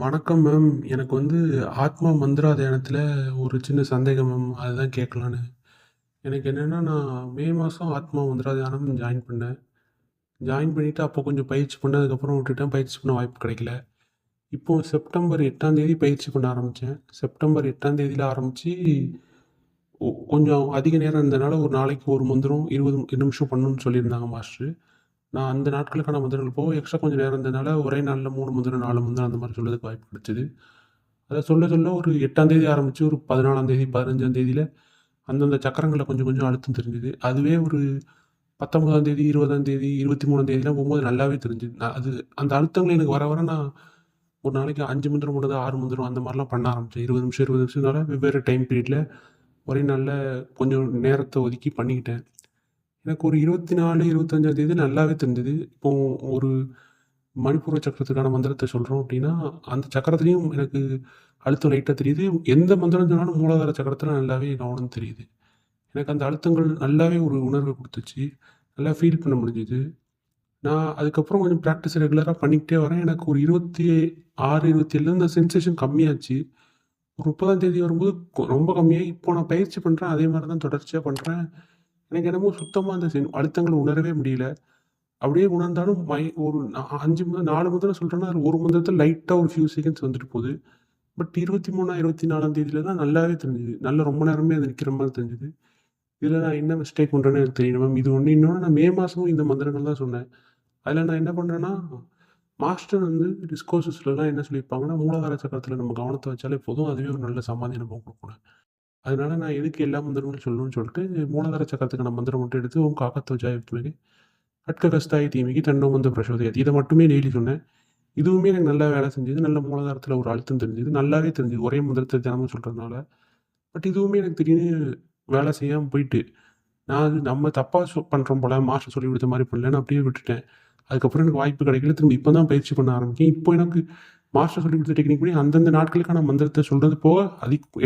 வணக்கம் மேம். எனக்கு ஆத்மா மந்த்ரா தியானத்தில ஒரு சின்ன சந்தேகம் மேம். அதுதான் கேட்கலான்னு. எனக்கு என்னன்னா, நான் மே மாசம் ஆத்மா மந்த்ரா தியானம் ஜாயின் பண்ணேன். ஜாயின் பண்ணிட்டு அப்போ கொஞ்சம் பயிற்சி பண்ணேன். அதுக்கப்புறம் விட்டுட்டேன். பயிற்சி பண்ண வாய்ப்பு கிடைக்கல. இப்போ செப்டம்பர் 8ஆம் தேதி பயிற்சி பண்ண ஆரம்பிச்சேன். செப்டம்பர் 8ஆம் தேதியில ஆரம்பிச்சு, கொஞ்சம் அதிக நேரம் இருந்தனால ஒரு நாளைக்கு ஒரு மந்திரம் 20 நிமிஷம் பண்ணணும்னு சொல்லியிருந்தாங்க மாஸ்டர். நான் அந்த நாட்களுக்கான மந்திரங்கள் போக எக்ஸ்ட்ரா கொஞ்சம் நேரம் இருந்தனால ஒரே நாள்ல 3 மந்திரம், 4 மந்திரம் அந்த மாரி சொல்றதுக்கு வாய்ப்பு கிடைச்சது. அத சொல்ல சொல்ல ஒரு 8ஆம் தேதி ஆரம்பிச்சு ஒரு 14ஆம் தேதி, 15ஆம் தேதியில அந்தந்த சக்கரங்கள்ல கொஞ்சம் கொஞ்சம் அழுத்தம் தெரிஞ்சது. அதுவே ஒரு 19ஆம் தேதி, 20ஆம் தேதி, 23ஆம் தேதிலாம் போகும்போது நல்லாவே தெரிஞ்சது. நான் அது அந்த அழுத்தங்கள் எனக்கு வர வர நான் ஒரு நாளைக்கு 5 மந்திரம் பண்ணது, 6 மந்திரம் அந்த மாரிலாம் பண்ண ஆரம்பிச்சேன். 20 நிமிஷம், 20 நிமிஷம்னால வெவ்வேறு டைம் பீரியட்ல ஒரே நாள்ல கொஞ்சம் நேரத்த ஒதுக்கி பண்ணிக்கிட்டேன். எனக்கு ஒரு 24, 25ஆம் தேதி நல்லாவே தெரிஞ்சது. இப்போ ஒரு மணிப்பூரக சக்கரத்துக்கான மந்திரத்த சொல்றோம் அப்டின்னா, அந்த சக்கரத்திலயும் எனக்கு அழுத்தம் லைட்டா தெரியுது. எந்த மந்திரம் சொன்னாலும் மூலாதார சக்கரத்தில நல்லாவே கவனம் தெரியுது. எனக்கு அந்த அழுத்தங்கள் நல்லாவே ஒரு உணர்வ குடுத்துச்சு. நல்லா ஃபீல் பண்ண முடிஞ்சது. நான் அதுக்கப்புறம் கொஞ்சம் பிராக்டிஸ் ரெகுலரா பண்ணிக்கிட்டே வரேன். எனக்கு ஒரு 26, 27ல இந்த சென்சேஷன் கம்மியாச்சு. ஒரு 30ஆம் தேதி வரும்போது ரொம்ப கம்மியாகி, இப்போ நான் பயிற்சி பண்றேன். அதே மாரி தான் தொடர்ச்சியா பண்றேன். எனக்கு என்னமோ சுத்தமா அந்த அழுத்தங்கள உணரவே முடியல. அப்படியே உணர்ந்தாலும் ஒரு 5 4 மந்திரம் சொல்றேன்னா, அதில ஒரு மந்திரத்தில லைட்டா ஒரு ஃபியூ செகண்ட்ஸ் வந்துட்டு போகுது. பட் 23, 24ஆம் தேதியில தான் நல்லாவே தெரிஞ்சது. நல்லா ரொம்ப நேரமே அது நிக்கிற மாரி தெரிஞ்சது. இதில நான் என்ன மிஸ்டேக் பண்றேன்னு எனக்கு தெரியல மேம். இது ஒண்ணு. இன்னொன்னு நான் மே மாசமும் இந்த மந்திரங்கள் தான் சொன்னேன். அதில நான் என்ன பண்றேன்னா, மாஸ்டர் டிஸ்கோர்சஸ்லலாம் என்ன சொல்லியிருப்பாங்கன்னா, மூலாதார சக்கரத்தில நம்ம கவனத்த வச்சாலே போதும். அதுவே ஒரு நல்ல சமாதி அனுபவம் குடுக்கும்னு. அதனால நான் எதுக்கு எல்லா மந்திரங்களும் சொல்லணும்னு சொல்லிட்டு, மூலாதார சக்கரத்துக்கான மந்திரம் மட்டும் எடுத்து ஓம் காகத்வஜாய வித்மகே கட்ககஸ்தாய தீமகி தன்னோ மந்த பிரசோதயாத். இத மட்டுமே டெய்லி சொன்னேன். இதுவுமே எனக்கு நல்லா வேலை செஞ்சது. நல்ல மூலாதாரத்தில ஒரு அழுத்தம் தெரிஞ்சது. நல்லாவே தெரிஞ்சது. ஒரே மந்திரத்த தினமும் சொல்றதுனால. பட் இதுவுமே எனக்கு திடீர்னு வேலை செய்யாம போயிட்டு, நான் அது நம்ம தப்பா பண்றோம் போல, மாஸ்டர் சொல்லிக் குடுத்த மாரி பண்ணலன்னு அப்படியே விட்டுட்டேன். அதுக்கப்புறம் எனக்கு வாய்ப்பு கிடைக்கல. திரும்ப இப்ப தான் பயிற்சி பண்ண ஆரம்பிச்சேன். இப்போ எனக்கு மாஸ்டர் சொல்லிக் குடுத்த டெக்னிக் படி அந்தந்த நாட்களுக்கான மந்திரத்த சொல்றது போக,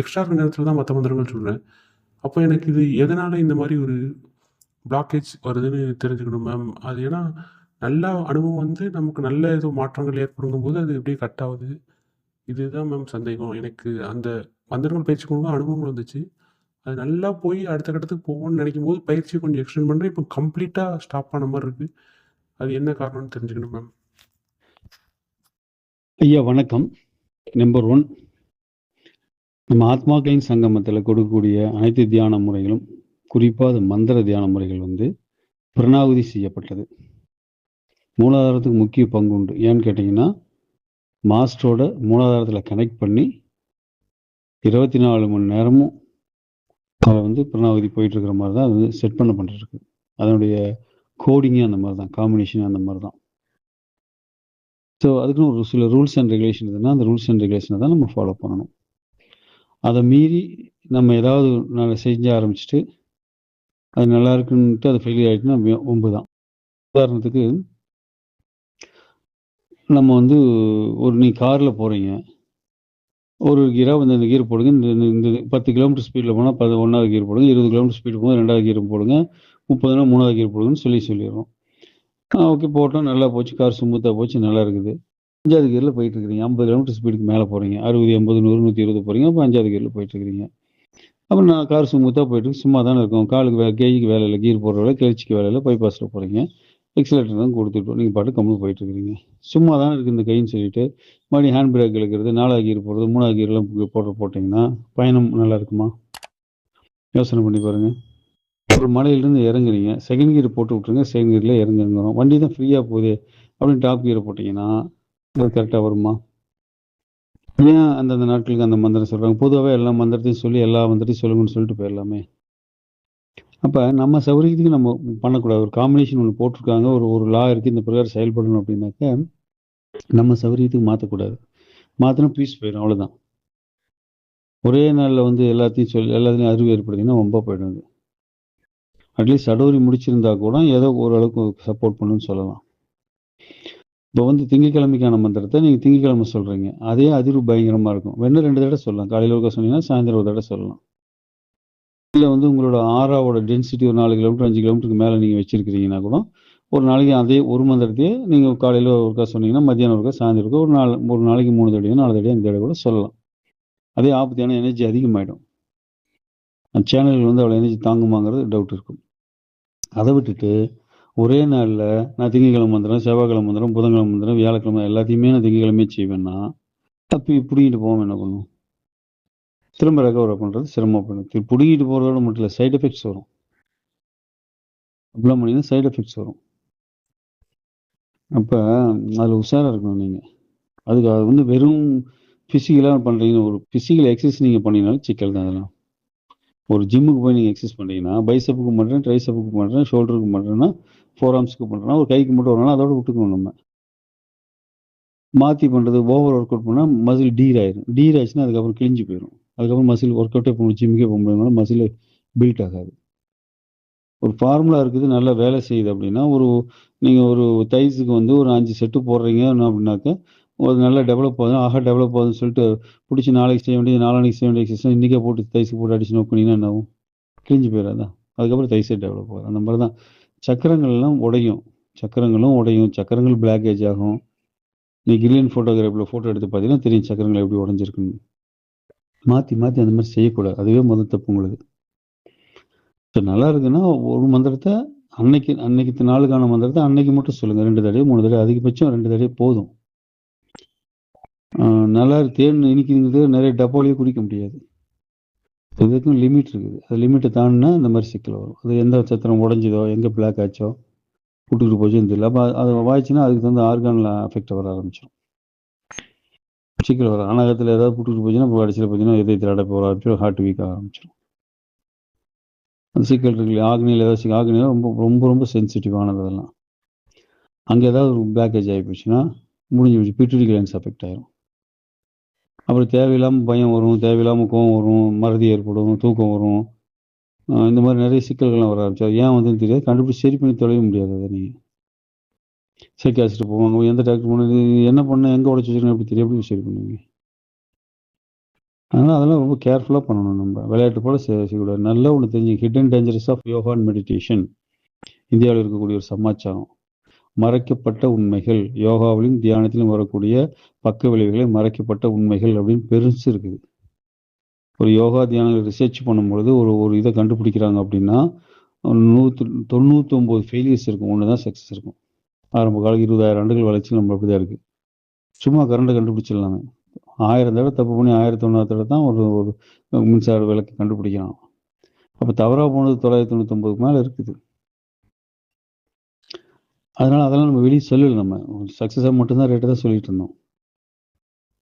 எக்ஸ்ட்ரா இருக்க நேரத்தில தான் மத்த மந்திரங்கள் சொல்றேன். அப்போ எனக்கு இது எதனால இந்த மாரி ஒரு பிளாக்கேஜ் வருதுன்னு தெரிஞ்சுக்கணும் மேம். அது ஏன்னா, நல்ல அனுபவம் நமக்கு நல்ல ஏதோ மாற்றங்கள் ஏற்படுங்கும்போது, அது அப்படியே கட் ஆவுது. இதுதான் மேம் சந்தேகம். எனக்கு அந்த மந்திரங்கள் பயிற்சி பண்ணும்போது அனுபவங்கள் வந்துச்சு. அது நல்லா போய் அடுத்த கட்டத்துக்கு போகணும்னு நினைக்கும்போது, பயிற்சிய கொஞ்சம் எக்ஸ்டெண்ட் பண்றேன். இப்போ கம்ப்ளீட்டா ஸ்டாப் ஆன மாரி இருக்கு. அது என்ன காரணம்னு தெரிஞ்சுக்கணும் மேம். ஐயா வணக்கம். நம்பர் 1 நம்ம ஆத்மாக்களின் சங்கமத்தில் கொடுக்கக்கூடிய அனைத்து தியான முறைகளும், குறிப்பா அது மந்திர தியான முறைகள் பிரணாகுதி செய்யப்பட்டது. மூலாதாரத்துக்கு முக்கிய பங்கு உண்டு. ஏன்னு கேட்டிங்கன்னா, மாஸ்டரோட மூலாதாரத்தில் கனெக்ட் பண்ணி 24 மணி நேரமும் அதை பிரணாகுதி போயிட்டு இருக்கிற மாதிரி தான் அது செட் பண்ணப்பட்டிருக்கு. அதனுடைய கோடிங்கே அந்த மாதிரி தான், காம்பினேஷன் அந்த மாதிரி தான். ஸோ அதுக்குன்னு ஒரு சில ரூல்ஸ் அண்ட் ரெகுலேஷன் இருக்குதுன்னா, அந்த ரூல்ஸ் அண்ட் ரெகுலேஷனை தான் நம்ம ஃபாலோ பண்ணணும். அதை மீறி நம்ம ஏதாவது செஞ்ச ஆரம்பிச்சுட்டு அது நல்லா இருக்குன்ட்டு அது ஃபெயிலியர் ஆகிட்டுன்னா ஒம்பு தான். உதாரணத்துக்கு நம்ம நீ காரில் போகிறீங்க, ஒரு கீராக இந்த கீர் போடுங்க, இந்த 10 கிலோமீட்டர் ஸ்பீடில் போனால் 1வது கீர் போடுங்க, 20 கிலோமீட்டர் ஸ்பீடு போகும்போது 2வது கீர் போடுங்க, 30னா 3வது கீர் போடுங்கன்னு சொல்லிடுறோம். ஓகே போட்டோம், நல்லா போச்சு, கார் ஸ்மூத்தாக போச்சு, நல்லா இருக்குது. 5வது கீரில் போயிட்டு இருக்கிறீங்க, 50 கிலோமீட்டர் ஸ்பீடுக்கு மேலே போகிறீங்க, 60, 80, 100, 120 போகிறீங்க, அப்போ 5வது கீரில் போயிட்டு இருக்கிறீங்க. அப்புறம் நான் கார் ஸ்மூத்தாக போயிட்டு சும்மா தானே இருக்கும், காலுக்கு கேஜிக்கு வேலை இல்லை, கீர் போடுற வேலை, கிளர்ச்சிக்கு வேலை இல்லை, பைபாஸில் போகிறீங்க, எக்ஸலேட்டர் தான் கொடுத்துட்டோம், நீங்கள் பாட்டு கம்முன்னு போயிட்டு இருக்கிறீங்க. சும்மா தானே இருக்குது இந்த கைன்னு சொல்லிட்டு மறுபடியும் ஹேண்ட் பிரேக் இழுக்கிறது, 4வது கீர் போடுறது, 3வது கீர்லாம் போட்டிங்கன்னா பயணம் நல்லா இருக்குமா? யோசனை பண்ணி பாருங்கள். ஒரு மலையிலேருந்து இறங்குறீங்க, செகண்ட் கீர் போட்டு விட்ருங்க, செகண்ட் கீரில் இறங்குறோம், வண்டி தான் ஃப்ரீயாக போகுது அப்படின்னு டாப் கீரை போட்டிங்கன்னா அது கரெக்டாக வருமா? ஏன் அந்தந்த நாட்களுக்கு அந்த மந்திரம் சொல்கிறாங்க? பொதுவாகவே எல்லா மந்திரத்தையும் சொல்லி எல்லா மந்திரத்தையும் சொல்லுங்கன்னு சொல்லிட்டு போயிடலாமே. அப்போ நம்ம சௌகரியத்துக்கு நம்ம பண்ணக்கூடாது. ஒரு காம்பினேஷன் ஒன்று போட்டிருக்காங்க, ஒரு லா இருக்குது, இந்த பிரகாரம் செயல்படணும் அப்படின்னாக்க நம்ம சௌகரியத்துக்கு மாற்றக்கூடாது. மாற்றினா பீஸ் போயிடும், அவ்வளோதான். ஒரே நாளில் எல்லாத்தையும் அறிவு ஏற்படுத்திங்கன்னா ரொம்ப போயிடும். அட்லீஸ்ட் சடோரி முடிச்சிருந்தா கூட ஏதோ ஓரளவுக்கு சப்போர்ட் பண்ணுன்னு சொல்லலாம். இப்போ திங்கக்கிழமைக்கான மந்திரத்தை நீங்கள் திங்கக்கிழமை சொல்கிறீங்க, அதே அதிர்வு பயங்கரமாக இருக்கும். வேணா 2 தடவை சொல்லலாம். காலையில் ஒருக்கா சொன்னீங்கன்னா சாயந்தரம் ஒரு தடவை சொல்லலாம். இல்லை உங்களோட ஆறாவோட டென்சிட்டி ஒரு 4 கிலோமீட்டர் 5 கிலோமீட்டருக்கு மேலே நீங்கள் வச்சுருக்கிறீங்கன்னா கூட ஒரு நாளைக்கு அதே ஒரு மந்திரத்தையே நீங்கள் காலையில் ஒருக்கா சொன்னீங்கன்னா மத்தியானம் ஒருக்கா சாயந்தரம் ஒருக்கா ஒரு நாளைக்கு 3 தடவையோ 4 தடவையோ 5 தடவை கூட சொல்லலாம். அதே ஆபத்தான எனர்ஜி அதிகமாகிடும். அந்த சேனல்கள் வந்து அவ்வளோ எனர்ஜி தாங்குமாங்கிறது டவுட் இருக்கும். அதை விட்டுட்டு ஒரே நாளில் நான் திங்கக்கிழமை மந்திரம், செவ்வாய்க்கிழமை மந்திரம், புதன்கிழமை மந்திரம், வியாழக்கிழமை எல்லாத்தையுமே நான் திங்கக்கிழமையே செய்வேன்னா அப்போ பிடிங்கிட்டு போகாமல் என்ன பண்ணும்? திரும்ப ரெக்கவர் பண்ணுறது சிரமப்படும். பிடிங்கிட்டு போகிறதோட மட்டும் இல்லை, சைடு எஃபெக்ட்ஸ் வரும். அப்படிலாம் பண்ணிங்கன்னா சைடு எஃபெக்ட்ஸ் வரும். அப்போ அதில் உஷாராக இருக்கணும் நீங்கள். அதுக்கு அது வந்து வெறும் ஃபிசிக்கலாக பண்ணுறீங்க, ஒரு ஃபிசிக்கல் எக்ஸசைஸ் நீங்கள் பண்ணிங்கனாலும் சிக்கல் தான். அதெல்லாம் ஒரு ஜிம்முக்கு போய் நீங்கள் எக்ஸசைஸ் பண்ணீங்கன்னா பைசப்புக்கு பண்ணுறேன், ட்ரைசப்புக்கு பண்ணுறேன், ஷோல்டருக்கு பண்ணுறேன்னா, ஃபோர் ஆர்ம்ஸுக்கு பண்ணுறேன்னா, ஒரு கைக்கு மட்டும் வரனால அதோட விட்டுக்கணும். நம்ம மாற்றி பண்ணுறது ஓவர் ஒர்க் அவுட் பண்ணால் மசில் டீர் ஆயிடும். டீர் ஆச்சுன்னா அதுக்கப்புறம் கிழிஞ்சு போயிடும். அதுக்கப்புறம் மசில் ஒர்க் அவுட்டே போகணும், ஜிம்முக்கே போக முடியாதுனால மசில் பில்ட் ஆகாது. ஒரு ஃபார்முலா இருக்குது, நல்லா வேலை செய்யுது அப்படின்னா, நீங்கள் ஒரு தைஸுக்கு வந்து ஒரு 5 செட்டு போடுறீங்க அப்படின்னாக்கா ஒரு நல்லா டெவலப் ஆகுது, டெவலப் ஆகுதுன்னு சொல்லிட்டு பிடிச்சி நாளைக்கு செய்ய வேண்டியது, நாளானைக்கு செய்ய வேண்டிய எக்ஸசைஸ் இன்றைக்கே போட்டு தைஸுக்கு போட்டு அடிச்சு நோக்கினீங்கன்னா என்ன ஆகும்? கிழிஞ்சு போயிடாதா? அதுக்கப்புறம் தைஸே டெவலப் ஆகும். அந்த மாதிரி தான் சக்கரங்கள்லாம் உடையும். சக்கரங்கள் பிளாக்கேஜ் ஆகும். நீ கில்லியன் ஃபோட்டோகிராஃபியில் ஃபோட்டோ எடுத்து பார்த்தீங்கன்னா தெரியும் சக்கரங்கள் எப்படி உடஞ்சிருக்குன்னு. மாற்றி மாற்றி அந்த மாதிரி செய்யக்கூடாது. அதுவே முதல் தப்பு உங்களுக்கு. இப்போ நல்லா இருக்குன்னா ஒரு மந்திரத்தை அன்னைக்கு நாளுக்கான மந்திரத்தை அன்னைக்கு மட்டும் சொல்லுங்கள். 2 தடவை 3 தடவை, அதிகபட்சம் 2 தடவை போதும். நல்லா தேன் இனிக்குங்கிறது நிறைய டப்பாலேயே குடிக்க முடியாது. இதுக்கும் லிமிட் இருக்குது. அது லிமிட்டை தாண்டினா இந்த மாதிரி சிக்கல் வரும். அது எந்த சத்திரம் உடஞ்சிதோ, எங்கே பிளாக் ஆச்சோ, விட்டுக்கிட்டு போச்சுன்னு தெரியல. அப்போ அதை வாய்ச்சுன்னா அதுக்கு தகுந்த ஆர்கானில் அஃபெக்ட் வர ஆரம்பிச்சிடும், சிக்கல் வரும். அனாகத்தில் ஏதாவது விட்டுக்கிட்டு போச்சுன்னா இப்போ அடிச்சில் பார்த்தீங்கன்னா இதயத்தில் அடைப்பு வர ஆரம்பிச்சிடும், ஹார்ட் வீக் ஆக ஆரம்பிச்சிடும். அந்த சிக்கல் இருக்குல்லையா, ஆக்னியில் ஏதாவது ஆக்னியில் ரொம்ப ரொம்ப ரொம்ப சென்சிட்டிவானது அதெல்லாம். அங்கே ஏதாவது ஒரு பிளாக்கேஜ் ஆகி போச்சுன்னா முடிஞ்சு போச்சு, பிட்யூட்டரி கிளாண்ட்ஸ் அஃபெக்ட் ஆகிடும். அப்புறம் தேவையில்லாமல் பயம் வரும், தேவையில்லாமல் கோவம் வரும், மறதி ஏற்படும், தூக்கம் வரும். இந்த மாதிரி நிறைய சிக்கல்கள்லாம் வர ஆரம்பிச்சு. ஏன் வந்துன்னு தெரியாது, கண்டுபிடிச்சி சரி பண்ணி தொலைய முடியாது. அதை நீங்கள் சைக்காஸ்ட்டு போவாங்க, எந்த டாக்டர் போனது என்ன பண்ண, எங்கே உடச்சி வச்சுருக்கேன் எப்படி தெரியும், எப்படி சரி பண்ணுவீங்க? அதனால் அதெல்லாம் ரொம்ப கேர்ஃபுல்லாக பண்ணணும். நம்ம விளையாட்டு போல் செய்யக்கூடாது. நல்லா ஒன்று தெரிஞ்சு, hidden dangers of yoga and meditation. இந்தியாவில் இருக்கக்கூடிய ஒரு சமாச்சாரம். மறைக்கப்பட்ட உண்மைகள், யோகாவிலும் தியானத்திலும் வரக்கூடிய பக்க விளைவுகளை மறைக்கப்பட்ட உண்மைகள் அப்படின்னு பெருசு இருக்குது. ஒரு யோகா தியானங்கள் ரிசர்ச் பண்ணும்பொழுது ஒரு இதை கண்டுபிடிக்கிறாங்க அப்படின்னா 99 ஃபெயிலியர்ஸ் இருக்கும், ஒன்று தான் சக்ஸஸ் இருக்கும். ஆரம்ப காலம் 20,000 ஆண்டுகள் வளர்ச்சி நம்ம அப்படி தான் இருக்குது. சும்மா கரண்டை கண்டுபிடிச்சிடலாங்க. 1000 தடவை தப்பு பண்ணி 1001 தடவை தான் ஒரு மின்சார விளக்கு கண்டுபிடிக்கலாம். அப்போ தவறாக போனது 999க்கு மேலே இருக்குது. அதனால் அதெல்லாம் நம்ம வெளியே சொல்லலை. நம்ம சக்ஸஸாக மட்டும்தான் ரேட்டை தான் சொல்லிட்டு இருந்தோம்.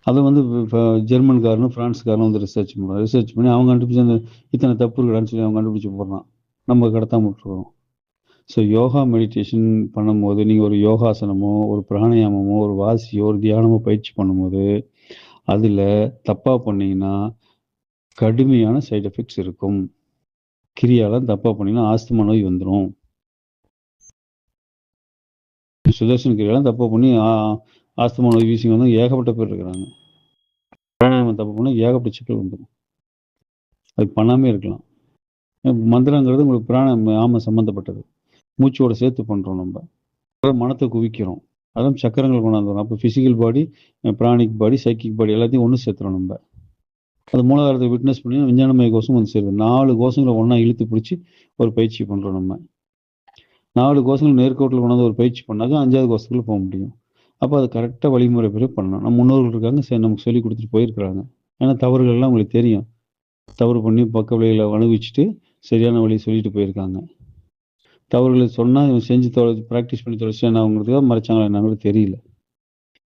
அதை வந்து இப்போ ஜெர்மன்காரனும் ஃப்ரான்ஸ்காரனும் வந்து ரிசர்ச் பண்ணி அவங்க கண்டுபிடிச்சி அந்த இத்தனை தப்பு இருக்கடான்னு சொல்லி அவங்க கண்டுபிடிச்சி போடுறான், நம்ம கடத்தாம விட்டுருவோம். ஸோ யோகா மெடிடேஷன் பண்ணும்போது நீங்கள் ஒரு யோகாசனமோ, ஒரு பிராணாயாமமோ, ஒரு வாசியோ, ஒரு தியானமோ பயிற்சி பண்ணும்போது அதில் தப்பாக பண்ணிங்கன்னா கடுமையான சைடு எஃபெக்ட்ஸ் இருக்கும். கிரியாலாம் தப்பாக பண்ணிங்கன்னா ஆஸ்துமா நோய் வந்துடும். சுதர்சன் கிரியாலாம் தப்பாக பண்ணி ஆஸ்துமா நோய் வீசிங் வந்து ஏகப்பட்ட பேர் இருக்கிறாங்க. பிராணாயாமம் தப்பு பண்ணால் ஏகப்பட்ட சிக்கல் வந்துடும். அது பண்ணாமே இருக்கலாம். மந்திரங்கிறது உங்களுக்கு பிராணாயாமம் சம்மந்தப்பட்டது, மூச்சோட சேர்த்து பண்ணுறோம். நம்ம மனத்தை குவிக்கிறோம், அதான் சக்கரங்கள் கொண்டாந்து வரும். அப்போ ஃபிசிக்கல் பாடி, பிராணிக் பாடி, சைக்கிக் பாடி எல்லாத்தையும் ஒன்று சேர்த்துறோம். நம்ம அது மூலாதாரத்தை விட்னஸ் பண்ணி விஞ்ஞானமய கோஷம் வந்து சேருது. 4 கோஷங்களை ஒன்றா இழுத்து பிடிச்சி ஒரு பயிற்சி பண்ணுறோம். நம்ம 4 கோஷங்கள் நேர்கோட்டில் கொண்டாந்து ஒரு பயிற்சி பண்ணாக்க 5வது கோஷத்துக்குள்ள போக முடியும். அப்போ அது கரெக்டாக வழிமுறை பேர் பண்ணணும். நம்ம முன்னோர்கள் இருக்காங்க, சரி நமக்கு சொல்லி கொடுத்துட்டு போயிருக்கிறாங்க. ஏன்னா தவறுகள்லாம் உங்களுக்கு தெரியும், தவறு பண்ணி பக்க விளைவுகளை அனுபவிச்சுட்டு சரியான வழியை சொல்லிட்டு போயிருக்காங்க. தவறுகளை சொன்னால் இவன் செஞ்சு ப்ராக்டிஸ் பண்ணி தொலைச்சு என்ன அவங்களுக்காக மறைச்சாங்களா என்னங்கிறது தெரியல.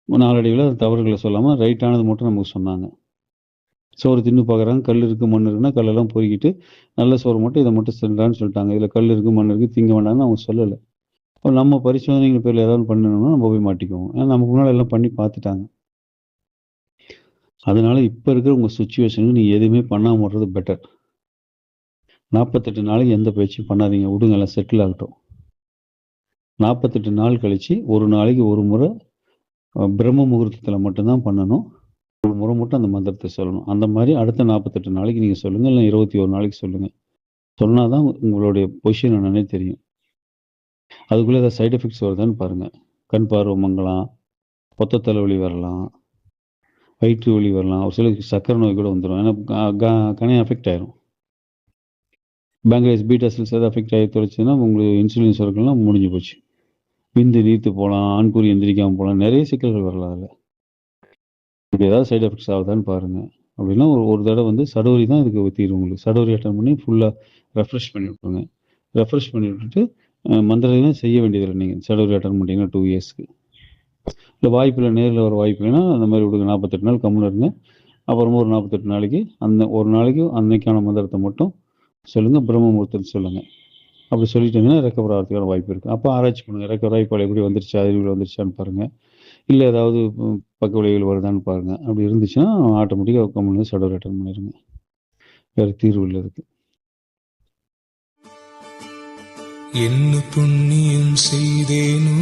நாளடைவில் அந்த தவறுகளை சொல்லாமல் ரைட்டானது மட்டும் நமக்கு சொன்னாங்க. சோறு தின்னு பார்க்குறாங்க, கல் இருக்குது மண் இருக்குன்னா கல்லெல்லாம் பொறுக்கிட்டு நல்ல சோறு மட்டும் இதை மட்டும் சென்றான்னு சொல்லிட்டாங்க. இதில் கல் இருக்குது மண் இருக்குது திங்க வேண்டாம்னு அவங்க சொல்லலை. இப்போ நம்ம பரிசோதனைகள் பேரில் ஏதாவது பண்ணணும்னா நம்ம போய் மாட்டிக்குவோம். ஏன்னா நமக்கு முன்னாடி எல்லாம் பண்ணி பார்த்துட்டாங்க. அதனால இப்போ இருக்கிற உங்கள் சுச்சுவேஷனுக்கு நீங்கள் எதுவுமே பண்ணாமல் விடுறது பெட்டர். 48 நாளைக்கு எந்த பயிற்சியும் பண்ணாதீங்க, விடுங்க, எல்லாம் செட்டில் ஆகட்டும். 48 நாள் கழித்து ஒரு நாளைக்கு ஒரு முறை பிரம்ம முகூர்த்தத்தில் மட்டும்தான் பண்ணணும். ஒரு முறை மட்டும் அந்த மந்திரத்தை சொல்லணும். அந்த மாதிரி அடுத்த 48 நாளைக்கு நீங்கள் சொல்லுங்கள், இல்லை 21 நாளைக்கு சொல்லுங்கள். சொன்னால் தான் உங்களுடைய பொசிஷன் என்னன்னே தெரியும். அதுக்குள்ளே ஏதாவது சைடு எஃபெக்ட்ஸ் வருதான்னு பாருங்கள். கண் பார்வை மங்கலாம், ஒத்த தலைவலி வரலாம், வயிற்று வலி வரலாம், ஒரு சிலருக்கு சக்கரை நோய் கூட வந்துடும். ஏன்னா கணையம் அஃபெக்ட் ஆயிரும். பேங்க்ரேஸ் பீட்டா செல்ஸ் ஏதாவது அஃபெக்ட் ஆகி தொலைச்சுன்னா உங்களுக்கு இன்சுலின் சுரக்கலாம் முடிஞ்சு போச்சு. விந்து நீர்த்து போகலாம், ஆண்குறி எந்திரிக்காமல் போகலாம், நிறைய சிக்கல்கள் வரலாம் அதில். இப்படி ஏதாவது சைடு எஃபெக்ட்ஸ் ஆகுதான்னு பாருங்கள். அப்படின்னா ஒரு தடவை வந்து சடோரி தான் இதுக்கு தீர்வு. உங்களுக்கு சடோரி அட்டன் பண்ணி ஃபுல்லாக ரெஃப்ரெஷ் பண்ணி விட்ருங்க. ரெஃப்ரெஷ் பண்ணி விட்டுட்டு மந்திரம் செய்ய வேண்டியதில்லை. நீங்கள் சடோரி அட்டன் பண்ணிட்டீங்கன்னா 2 இயர்ஸ்க்கு. இல்லை வாய்ப்பில்லை, நேரில் வர வாய்ப்பு இல்லைன்னா அந்த மாதிரி விடுங்க. 48 நாள் கம்முன்னு இருங்க. அப்புறமா ஒரு 48 நாளைக்கு ஒரு நாளைக்கு அன்னைக்கான மந்திரத்தை மட்டும் சொல்லுங்கள். பிரம்ம முகூர்த்தத்தை சொல்லுங்கள். அப்படி சொல்லிட்டீங்கன்னா ரெக்கவர் ஆகிறதுக்கான வாய்ப்பு இருக்குது. அப்போ ஆராய்ச்சி பண்ணுங்கள். ரெக்கவர் ஆகி எப்படி வந்துருச்சா, அறிவுகள் வந்துருச்சான்னு பாருங்கள். இல்லை ஏதாவது பக்க விளைவுகள் வருதான்னு பாருங்கள். அப்படி இருந்துச்சுன்னா ஆட்டோமேட்டிக்காக கம்முன்னு சடோரி அட்டன் பண்ணிடுங்க. வேறு தீர்வு இல்லை அதுக்கு. என்ன புண்ணியம் செய்தேனோ